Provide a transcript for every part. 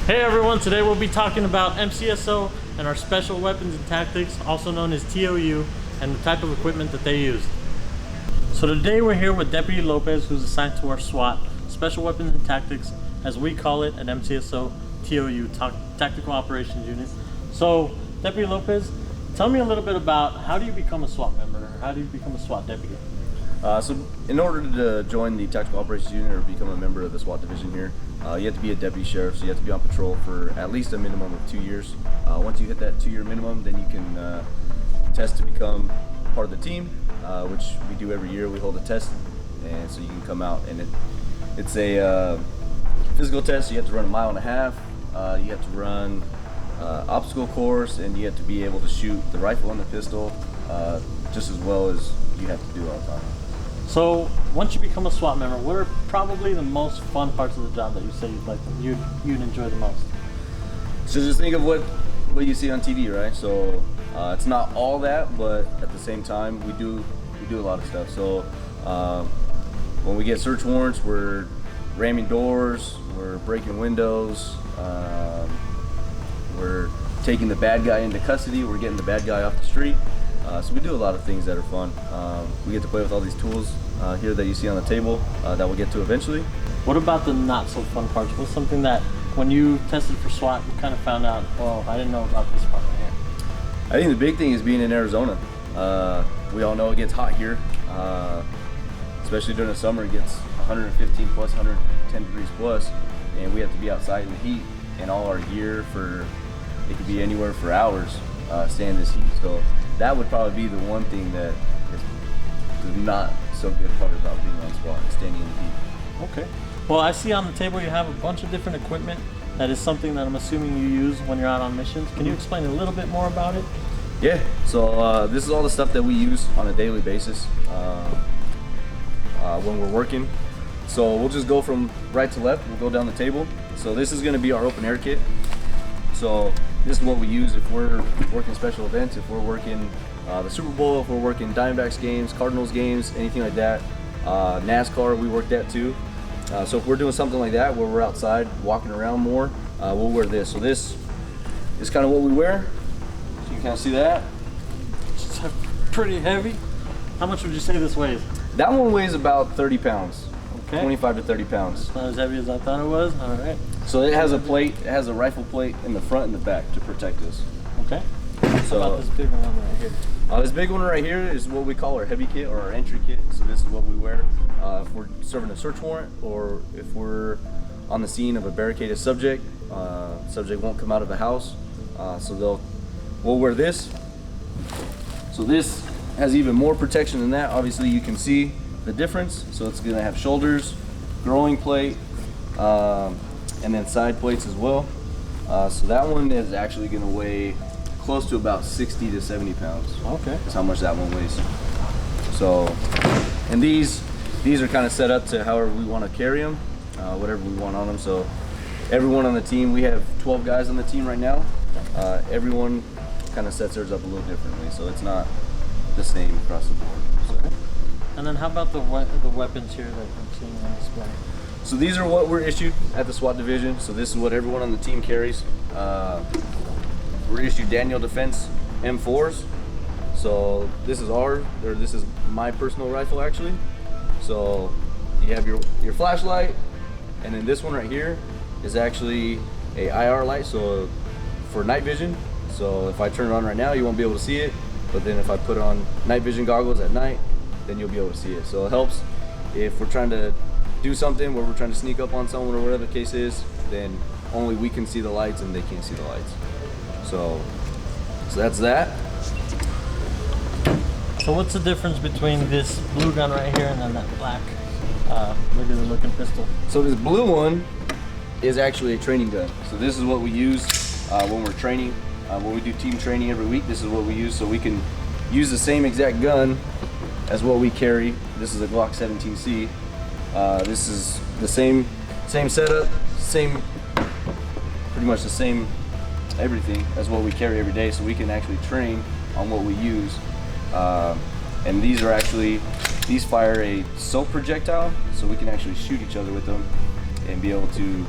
Hey everyone, today we'll be talking about MCSO and our special weapons and tactics, also known as TOU, and the type of equipment that they use. So today we're here with Deputy Lopez, who's assigned to our SWAT, Special Weapons and Tactics, as we call it at MCSO, TOU, Tactical Operations Unit. So Deputy Lopez, tell me a little bit about how do you become a SWAT member, or how do you become a SWAT deputy? So in order to join the Tactical Operations Unit or become a member of the SWAT division here, you have to be a deputy sheriff, so you have to be on patrol for at least a minimum of 2 years. Once you hit that 2-year minimum, then you can test to become part of the team, which we do every year. We hold a test, and so you can come out, and it's a physical test. So you have to run 1.5 miles. You have to run obstacle course, and you have to be able to shoot the rifle and the pistol just as well as you have to do all the time. So once you become a SWAT member, what are probably the most fun parts of the job that you say you'd enjoy the most? So just think of what you see on TV, right? So it's not all that, but at the same time we do a lot of stuff. So when we get search warrants, we're ramming doors, we're breaking windows, we're taking the bad guy into custody, we're getting the bad guy off the street. So we do a lot of things that are fun. We get to play with all these tools here that you see on the table that we'll get to eventually. What about the not so fun parts? What's something that when you tested for SWAT, you kind of found out, oh, I didn't know about this part right here? I think the big thing is being in Arizona. We all know it gets hot here, especially during the summer. It gets 115 plus, 110 degrees plus, and we have to be outside in the heat, and all our gear it could be anywhere for hours staying in this heat. So that would probably be the one thing that is the not so good part about being on SWAT, standing in the heat. Okay. Well, I see on the table you have a bunch of different equipment. That is something that I'm assuming you use when you're out on missions. Can you explain a little bit more about it? Yeah, so this is all the stuff that we use on a daily basis when we're working. So we'll just go from right to left, we'll go down the table. So this is gonna be our open air kit. So this is what we use if we're working special events, if we're working the Super Bowl, if we're working Diamondbacks games, Cardinals games, anything like that. NASCAR, we work that too. So if we're doing something like that where we're outside walking around more, we'll wear this. So this is kind of what we wear. So you can kind of see that. It's pretty heavy. How much would you say this weighs? That one weighs about 30 pounds. Okay. 25 to 30 pounds. It's not as heavy as I thought it was. All right. So it has a plate, it has a rifle plate in the front and the back to protect us. Okay. So how about this big one right here? This big one right here is what we call our heavy kit or our entry kit. So this is what we wear if we're serving a search warrant or if we're on the scene of a barricaded subject. Subject won't come out of the house, so we'll wear this. So this has even more protection than that. Obviously you can see the difference. So it's gonna have shoulders, growing plate, and then side plates as well. So that one is actually gonna weigh close to about 60 to 70 pounds. Okay. That's how much that one weighs. So, and these are kind of set up to however we want to carry them, whatever we want on them. So everyone on the team, we have 12 guys on the team right now. Everyone kind of sets theirs up a little differently, so it's not the same across the board. So. Okay. And then how about the weapons here that I'm seeing on display? So these are what we're issued at the SWAT division. So this is what everyone on the team carries. We're issued Daniel Defense M4s. So this is my personal rifle actually. So you have your flashlight, and then this one right here is actually a IR light, so for night vision. So if I turn it on right now, you won't be able to see it, but then if I put on night vision goggles at night, then you'll be able to see it. So it helps if we're trying to do something where we're trying to sneak up on someone or whatever the case is, then only we can see the lights and they can't see the lights. So that's that. So what's the difference between this blue gun right here and then that black regular looking pistol? So this blue one is actually a training gun. So this is what we use when we're training. When we do team training every week, this is what we use. So we can use the same exact gun as what we carry. This is a Glock 17C. This is the same setup, pretty much the same everything as what we carry every day, so we can actually train on what we use. And these fire a soap projectile, so we can actually shoot each other with them and be able to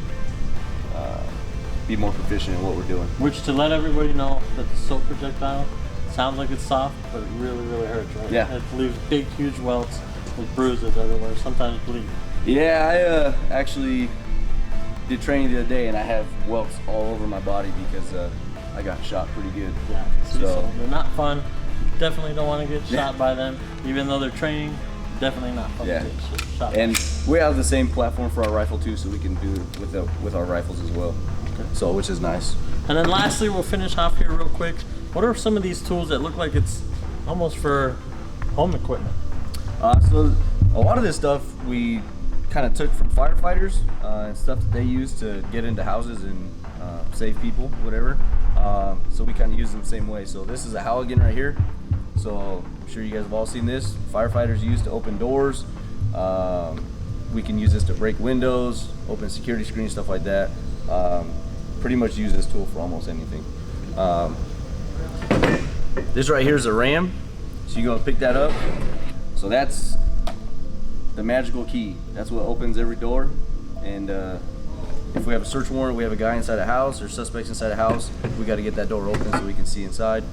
be more proficient in what we're doing. Which, to let everybody know, that the soap projectile sounds like it's soft, but it really, really hurts, right? Yeah. It leaves big, huge welts with bruises everywhere, sometimes bleed. Yeah, I actually did training the other day, and I have welts all over my body because I got shot pretty good. Yeah, so they're not fun. You definitely don't want to get shot by them, even though they're training. Definitely not fun to get shot by. And we have the same platform for our rifle too, so we can do it with our rifles as well. Okay. So, which is nice. And then lastly, we'll finish off here real quick. What are some of these tools that look like it's almost for home equipment? So a lot of this stuff we kind of took from firefighters and stuff that they use to get into houses and save people, whatever. So we kind of use them the same way. So this is a Halligan right here. So I'm sure you guys have all seen this. Firefighters use to open doors. We can use this to break windows, open security screens, stuff like that. Pretty much use this tool for almost anything. This right here is a ram. So you go pick that up. So that's the magical key. That's what opens every door. And if we have a search warrant, we have a guy inside a house or suspects inside a house, we got to get that door open so we can see inside.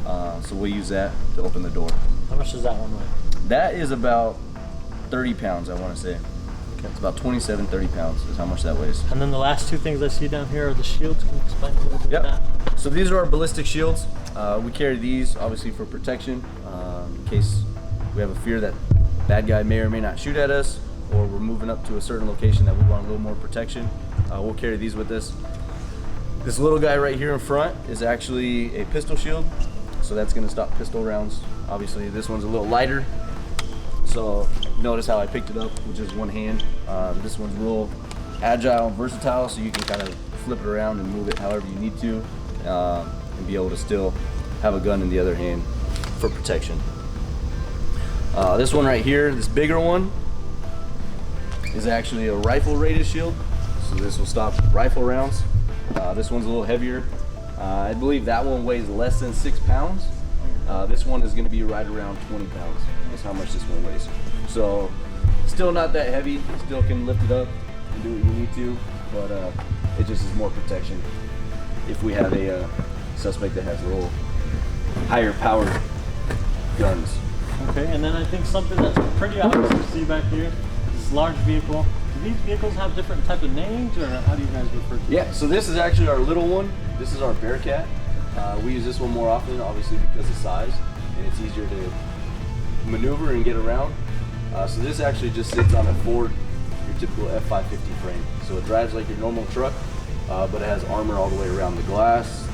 So we'll use that to open the door. How much does that one weigh? That is about 30 pounds, I want to say. Okay. It's about 27, 30 pounds is how much that weighs. And then the last two things I see down here are the shields. Can you explain a little bit of that? So these are our ballistic shields. We carry these obviously for protection in case we have a fear that bad guy may or may not shoot at us, or we're moving up to a certain location that we want a little more protection. We'll carry these with us. This little guy right here in front is actually a pistol shield, so that's going to stop pistol rounds. Obviously this one's a little lighter, so notice how I picked it up with just one hand. This one's real agile and versatile, so you can kind of flip it around and move it however you need to, and be able to still have a gun in the other hand for protection. This one right here, this bigger one, is actually a rifle rated shield, so this will stop rifle rounds. This one's a little heavier. I believe that one weighs less than 6 pounds. This one is going to be right around 20 pounds. That's how much this one weighs. So still not that heavy, still can lift it up and do what you need to, but it just is more protection if we have a suspect that has a little higher powered guns. Okay, and then I think something that's pretty obvious to see back here, this large vehicle. Do these vehicles have different type of names, or how do you guys refer to them? Yeah, so this is actually our little one. This is our Bearcat. We use this one more often, obviously because of size, and it's easier to maneuver and get around. So this actually just sits on a Ford, your typical F550 frame. So it drives like your normal truck, but it has armor all the way around the glass,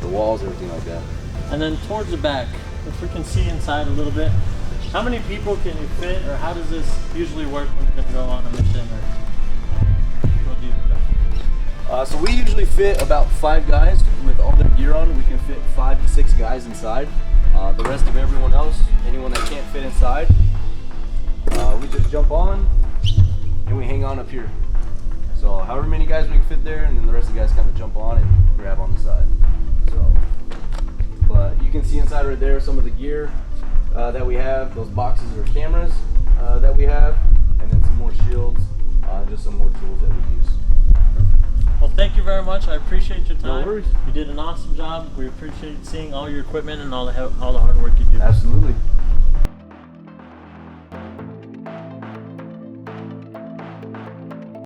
the walls, everything like that. And then towards the back, if we can see inside a little bit, how many people can you fit, or how does this usually work when you're going to go on a mission or go do the job? So we usually fit about 5 guys with all their gear on. We can fit 5 to 6 guys inside. The rest of everyone else, anyone that can't fit inside, we just jump on and we hang on up here. So however many guys we can fit there, and then the rest of the guys kind of jump on and grab on the side. So, but you can see inside right there some of the gear that we have. Those boxes are cameras that we have, and then some more shields, just some more tools that we use. Well, thank you very much. I appreciate your time. No worries. You did an awesome job. We appreciate seeing all your equipment and all the hard work you do. Absolutely.